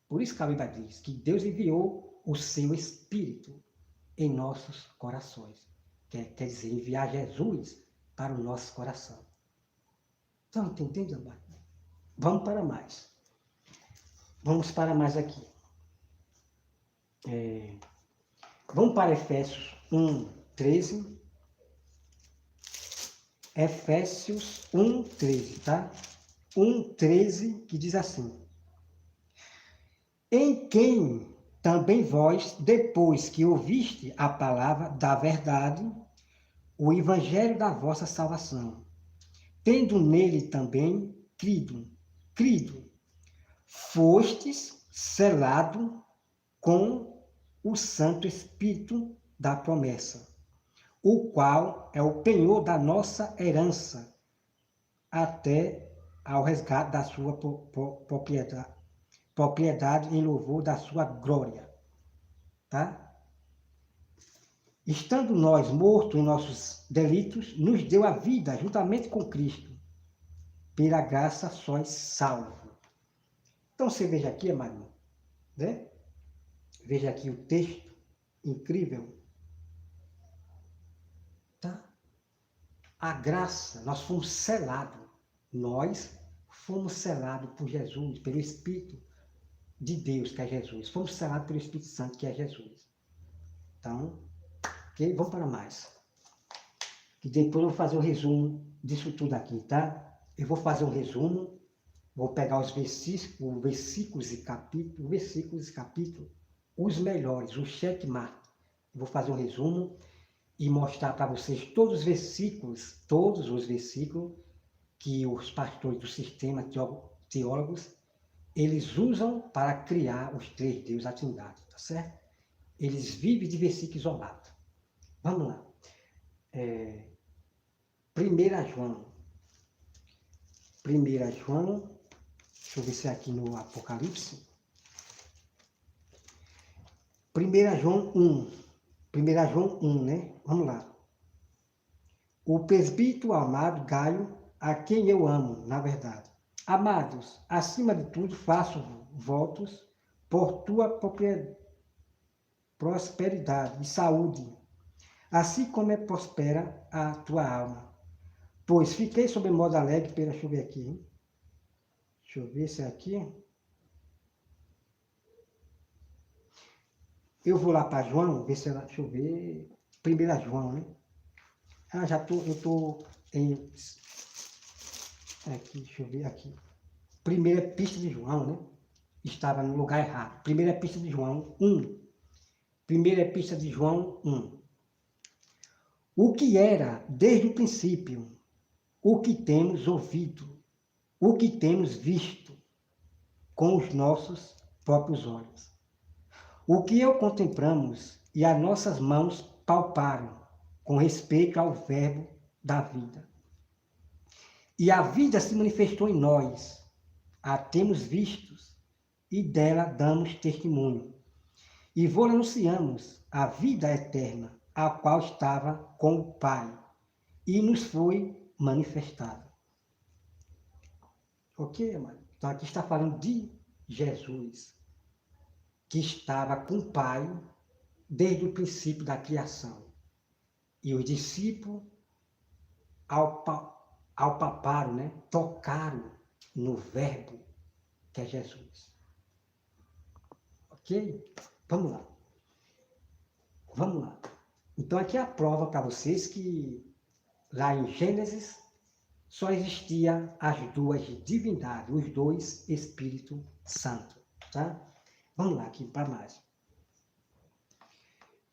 Por isso que a Bíblia diz que Deus enviou o seu Espírito em nossos corações. Quer dizer, enviar Jesus para o nosso coração. Estão entendendo, amado? Vamos para mais. Vamos para mais aqui. Vamos para Efésios 1:13. Efésios 1:13, tá? 1:13, que diz assim: em quem também vós, depois que ouviste a palavra da verdade, o evangelho da vossa salvação, tendo nele também crido, fostes selado com o Santo Espírito da promessa, o qual é o penhor da nossa herança, até ao resgate da sua propriedade em louvor da sua glória. Tá? Estando nós mortos em nossos delitos, nos deu a vida juntamente com Cristo. Pela graça sois salvos. Então você veja aqui, amado, né? Veja aqui o texto incrível. Tá? A graça, nós fomos selados. Nós fomos selados por Jesus, pelo Espírito de Deus, que é Jesus. Fomos selados pelo Espírito Santo, que é Jesus. Então, ok? Vamos para mais. Que depois eu vou fazer um resumo disso tudo aqui, tá? Eu vou fazer um resumo, vou pegar os versículos e capítulos, os melhores, o checkmate. Vou fazer um resumo e mostrar para vocês todos os versículos que os pastores do sistema, teólogos, eles usam para criar os três deuses, a Trindade, tá certo? Eles vivem de versículo isolado. Vamos lá. 1 João Deixa eu ver se é aqui no Apocalipse. 1 João 1. 1 João 1, né? Vamos lá. O presbítero amado Gaio, a quem eu amo, na verdade. Amados, acima de tudo, faço votos por tua prosperidade e saúde, assim como é prospera a tua alma. Pois fiquei sobremodo alegre pela... Deixa eu ver aqui. Hein? Deixa eu ver se é aqui. Eu vou lá para João, ver se ela... Deixa eu ver. 1 João, né? Ah, eu estou em... Aqui, deixa eu ver aqui. Primeira epístola de João, né? Estava no lugar errado. Primeira epístola de João 1. Primeira epístola de João 1. O que era desde o princípio, o que temos ouvido, o que temos visto com os nossos próprios olhos. O que eu contemplamos e as nossas mãos palparam com respeito ao verbo da vida. E a vida se manifestou em nós, a temos vistos e dela damos testemunho. E vos anunciamos a vida eterna, a qual estava com o Pai, e nos foi manifestada. Ok, mano? Então aqui está falando de Jesus, que estava com o Pai desde o princípio da criação. E os discípulos, ao paparam, né, tocaram no verbo que é Jesus. Ok? Vamos lá. Vamos lá. Então aqui é a prova para vocês que lá em Gênesis só existia as duas divindades, os dois Espíritos Santos, tá? Vamos lá aqui para mais.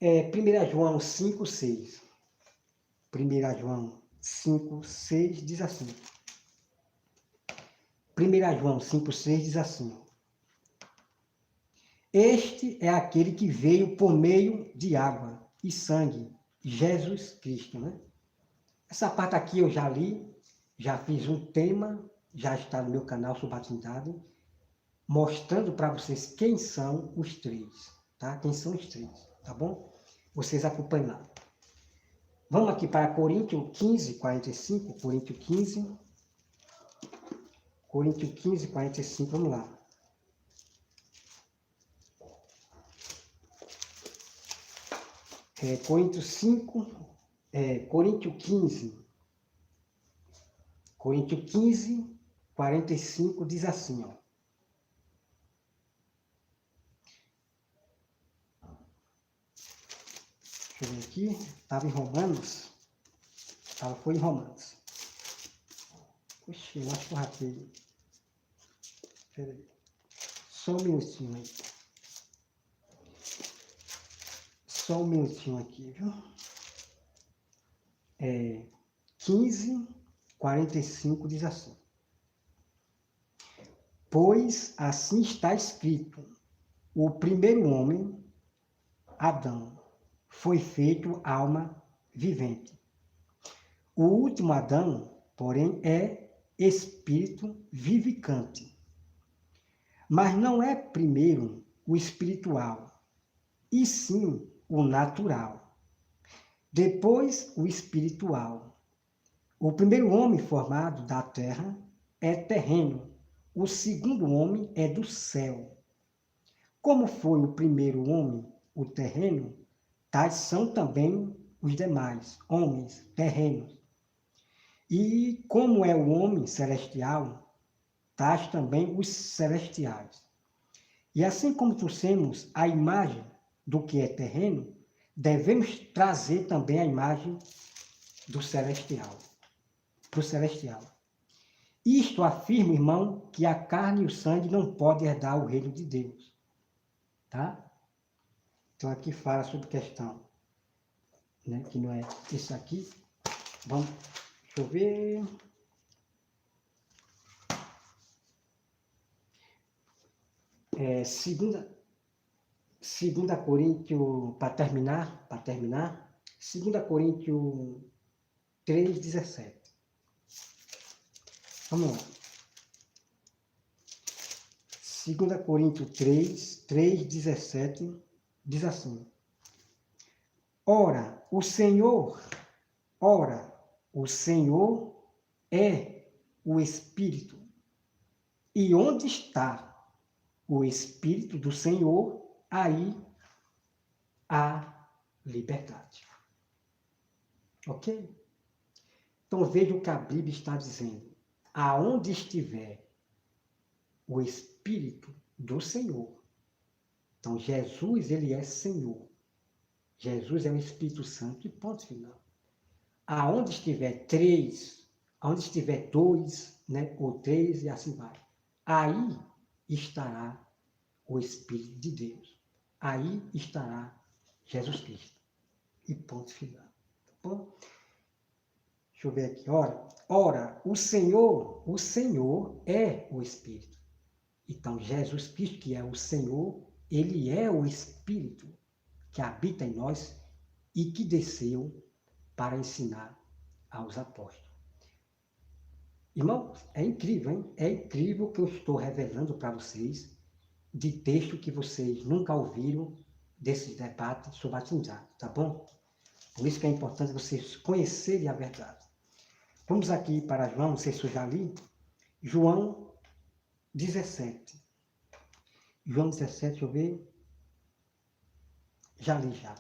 1 João 5, 6. 1 João 5, 6 diz assim. 1 João 5, 6 diz assim. Este é aquele que veio por meio de água e sangue, Jesus Cristo, né? Essa parte aqui eu já li, já fiz um tema, já está no meu canal sobre batizado, mostrando para vocês quem são os três, tá? Quem são os três, tá bom? Vocês acompanhem lá. Vamos aqui para Coríntios 15, 45, Coríntios 15, 45, vamos lá. Coríntios 5, Coríntios 15, 45 diz assim, ó. Deixa eu ver aqui, estava em Romanos, foi em Romanos. Puxa, eu acho que eu ratei. Espera aí, só um minutinho aí. Só um minutinho aqui, viu? 15, 45 diz assim. Pois assim está escrito, o primeiro homem, Adão, foi feito alma vivente. O último Adão, porém, é espírito vivificante. Mas não é primeiro o espiritual, e sim o natural. Depois o espiritual. O primeiro homem formado da terra é terreno, o segundo homem é do céu. Como foi o primeiro homem, o terreno, tais são também os demais homens terrenos. E como é o homem celestial, tais também os celestiais. E assim como trouxemos a imagem do que é terreno, devemos trazer também a imagem do celestial, para o celestial. Isto afirma, irmão, que a carne e o sangue não podem herdar o reino de Deus. Tá? Então aqui fala sobre questão, né, que não é isso aqui. Vamos, deixa eu ver. Segunda Coríntios, para terminar, 2 Coríntios 3, 17. Vamos lá. 2 Coríntios 3:17, diz assim: Ora, o Senhor é o Espírito. E onde está o Espírito do Senhor, aí há liberdade. Ok? Então veja o que a Bíblia está dizendo. Aonde estiver o Espírito do Senhor. Então Jesus, ele é Senhor. Jesus é o Espírito Santo e ponto final. Aonde estiver três, aonde estiver dois, né, ou três e assim vai. Aí estará o Espírito de Deus. Aí estará Jesus Cristo. E ponto final. Tá bom? Deixa eu ver aqui. Ora, o Senhor é o Espírito. Então, Jesus Cristo, que é o Senhor, ele é o Espírito que habita em nós e que desceu para ensinar aos apóstolos. Irmãos, é incrível, hein? É incrível o que eu estou revelando para vocês de texto que vocês nunca ouviram desses debates sobre a Trindade, tá bom? Por isso que é importante vocês conhecerem a verdade. Vamos aqui para João, não sei se eu já li, João 17. João 17, deixa eu ver. Já li, já.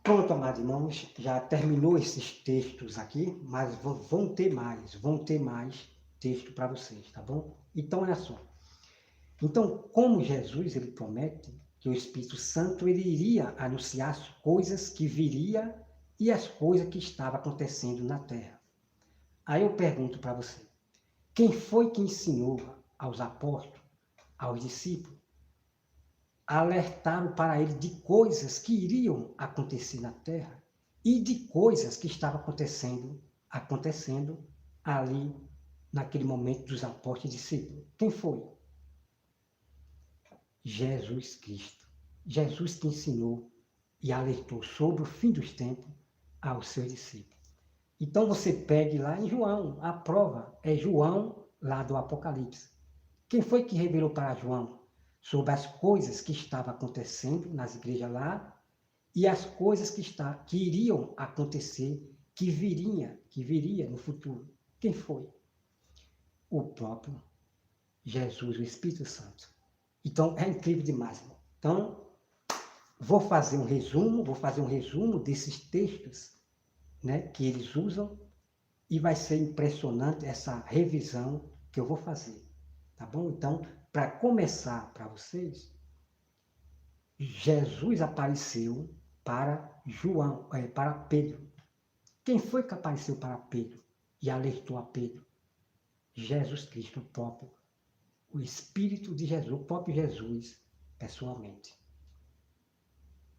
Pronto, amados irmãos, já terminou esses textos aqui, mas vão ter mais texto para vocês, tá bom? Então, olha só. Então, como Jesus, ele promete que o Espírito Santo, ele iria anunciar as coisas que viria e as coisas que estavam acontecendo na Terra. Aí eu pergunto para você, quem foi que ensinou aos apóstolos, aos discípulos, alertaram para ele de coisas que iriam acontecer na Terra e de coisas que estavam acontecendo ali naquele momento dos apóstolos e discípulos? Quem foi? Jesus Cristo. Jesus que ensinou e alertou sobre o fim dos tempos aos seus discípulos. Então você pegue lá em João, a prova é João lá do Apocalipse. Quem foi que revelou para João sobre as coisas que estavam acontecendo nas igrejas lá e as coisas que iriam acontecer, que viria no futuro? Quem foi? O próprio Jesus, o Espírito Santo. Então, é incrível demais, irmão. Então, vou fazer um resumo desses textos, né, que eles usam, e vai ser impressionante essa revisão que eu vou fazer, tá bom? Então, para começar para vocês, Jesus apareceu para para Pedro. Quem foi que apareceu para Pedro e alertou a Pedro? Jesus Cristo, o próprio, o Espírito de Jesus, o próprio Jesus, pessoalmente.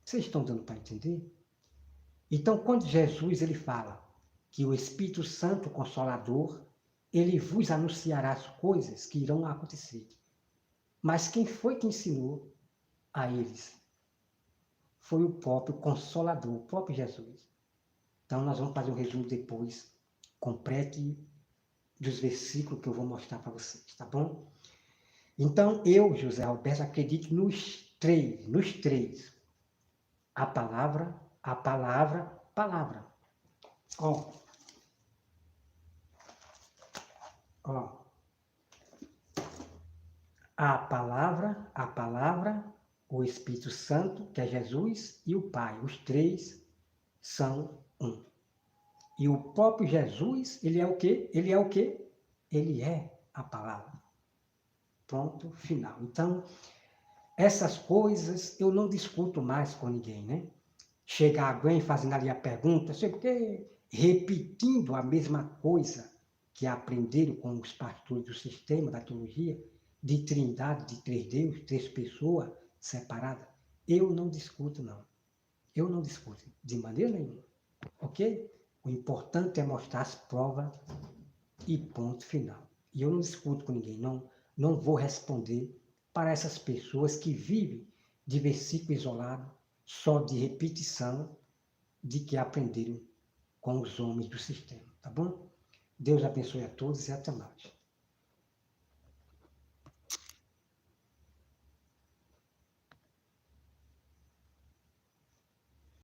Vocês estão dando para entender? Então, quando Jesus ele fala que o Espírito Santo Consolador, ele vos anunciará as coisas que irão acontecer. Mas quem foi que ensinou a eles? Foi o próprio Consolador, o próprio Jesus. Então, nós vamos fazer um resumo depois, completo, dos versículos que eu vou mostrar para vocês, tá bom? Então, eu, José Roberto, acredito nos três. A palavra. Ó. A palavra, o Espírito Santo, que é Jesus, e o Pai. Os três são um. E o próprio Jesus, ele é o quê? Ele é o quê? Ele é a palavra. Pronto, final. Então, essas coisas eu não discuto mais com ninguém, né? Chegar alguém fazendo ali a pergunta, sei porque repetindo a mesma coisa que aprenderam com os pastores do sistema da teologia, de trindade, de três deuses, três pessoas separadas, eu não discuto, não. Eu não discuto, de maneira nenhuma. Ok? O importante é mostrar as provas e ponto final. E eu não discuto com ninguém, não vou responder para essas pessoas que vivem de versículo isolado, só de repetição, de que aprenderam com os homens do sistema, tá bom? Deus abençoe a todos e até mais.